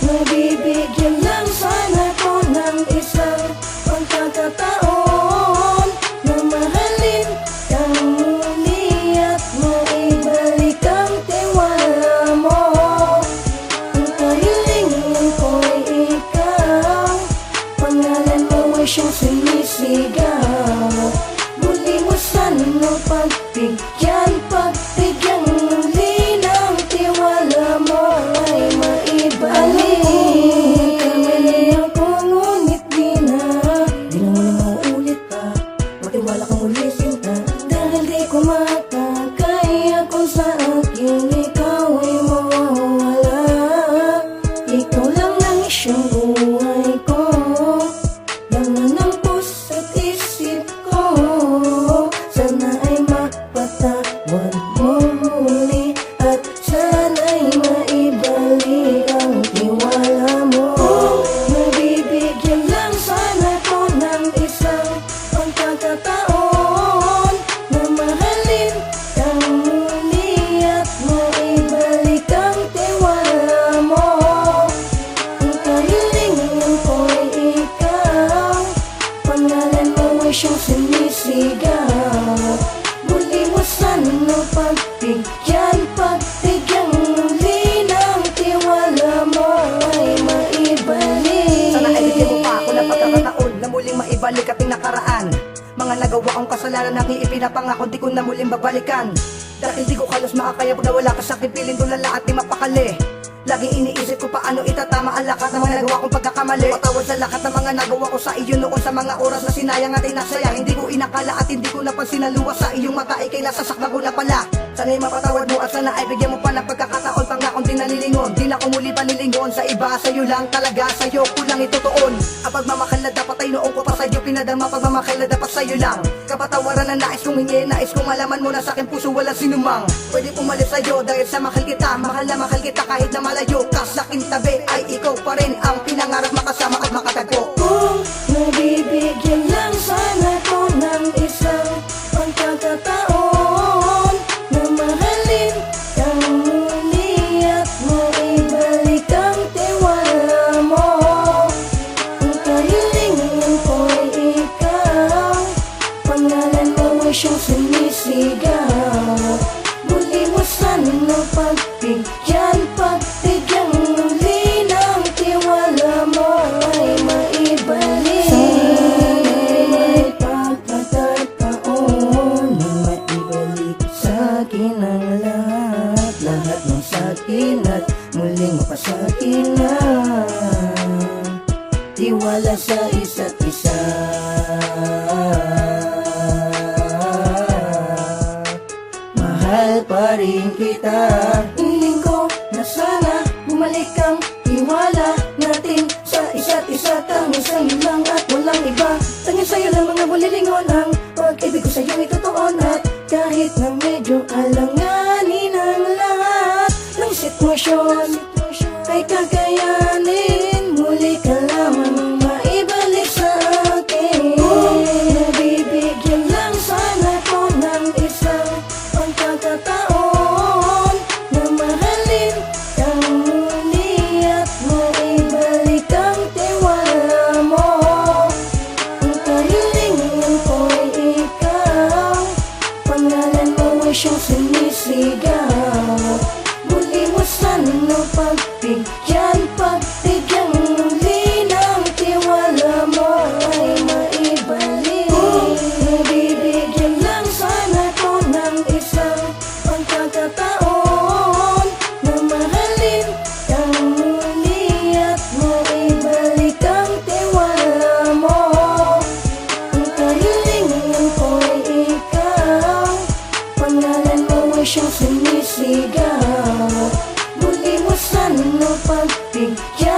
Nabibigyan lang sana ko ng isang pagkakataon na mahalin kang muli at maibalik ang tiwala mo. Ang kahilingan ko'y ikaw, pangalan mo ay siyang sinisigaw. Muli mo sana pagbigyan, pagbigyang muli ng tiwala mo ay maibalik. Kamali ako ngunit di na muling mauulit pa. Matiwala ka muli sinta, dahil di ko makakaya kung sa akin ikaw ay mawawala. Ikaw lang ang isyong buhay ko, laman ng puso't isip ko. Sana ay mapatawad mo muli at sana'y maibalik ang tiwala mo. Nabibigyan lang sana ko ng isang pagkakataon na mahalin kang muli at maibalik ang tiwala mo. Ang kahilingan ko'y ikaw, pangalan mo ay siyang sinisigaw. Muli mo sana pagbigyan, pagbigyang muli ng tiwala mo ay maibalik. Sana ay bigyan mo pa ako ng pagkakataon na muling maibalik ating nakaraan. Mga nagawa kong kasalanan na ipinapangako di ko na muling babalikan. Dahil di ko halos makakaya pag nawala ka sa'kin, piling tulala at di mapakali. Laging iniisip ko paano itatama ang lakat ng mga nagawa kong pagkakamali. Patawad sa lakat ng mga nagawa ko sa iyo noon, sa mga oras na sinayang at inasaya. Hindi ko inakala at hindi ko napansin na luwas sa iyong mata ay kay nasasaktan ko na pala. Sana'y mapatawad mo at sana ay bigyan mo pa ng pagkakataon. Pangakong di nalilingon, di na ko muli panilingon sa iba. Sa'yo lang talaga, sa'yo ko lang itutuon. Ang pagmamahal na dapat ay noon ko pa sa'yo pinadama. Pagmamahal na dapat sa'yo lang, kapatawaran na nais kong hingi. Nais kong malaman mo na sa'kin puso walang sinumang pwede pumalit sa'yo dahil sa mahal kita. Mahal na mahal kita kahit na malayo ka sa'king tabi, ay ikaw pa rin ang pinangarap makasama at makatagpo. Kung nabibigyan lang sana ko ng isang pagkakataon na mahalin kang muli at maibalik ang tiwala mo. Ang kahilingan ko'y ikaw, pangalan mo ay siyang sinisigaw. Muli mo sana pagbigyan, pagbigyang muli ng tiwala mo ay maibalik. Sana'y may pagkakataon na maibalik sa'kin ang lahat, lahat ng sa'kin at muling mapasakin na tiwala sa isa't isa. Mahal pa rin kita. Hiling ko na sana bumalik ang tiwala natin sa isa't isa. Tanging sa'yo lang at walang iba. Tanging sa'yo lang mga bulilingon. Ang pag-ibig ko sa'yo ay totoo. At kahit na medyo alanganin ang lahat ng sitwasyon ay kakayanin. Muli ka lamang maibalik sa akin. Nabibigyan lang sana ko ng isang pagkakataon na mahalin kang muli at maibalik ang tiwala mo. Ang kahilingan ko'y ikaw, pangalan mo ay siyang sinisigaw. Muli mo sana pagbigyan, pagbigyang muli ng tiwala mo ay maibalik. Nabibigyan lang sana ko ng isang pagkakataon na mahalin kang muli at maibalik ang tiwala mo. Ang kahilingan ko'y ikaw, pangalan mo ay siyang sinisigaw. Muli mo sana pagbigyan,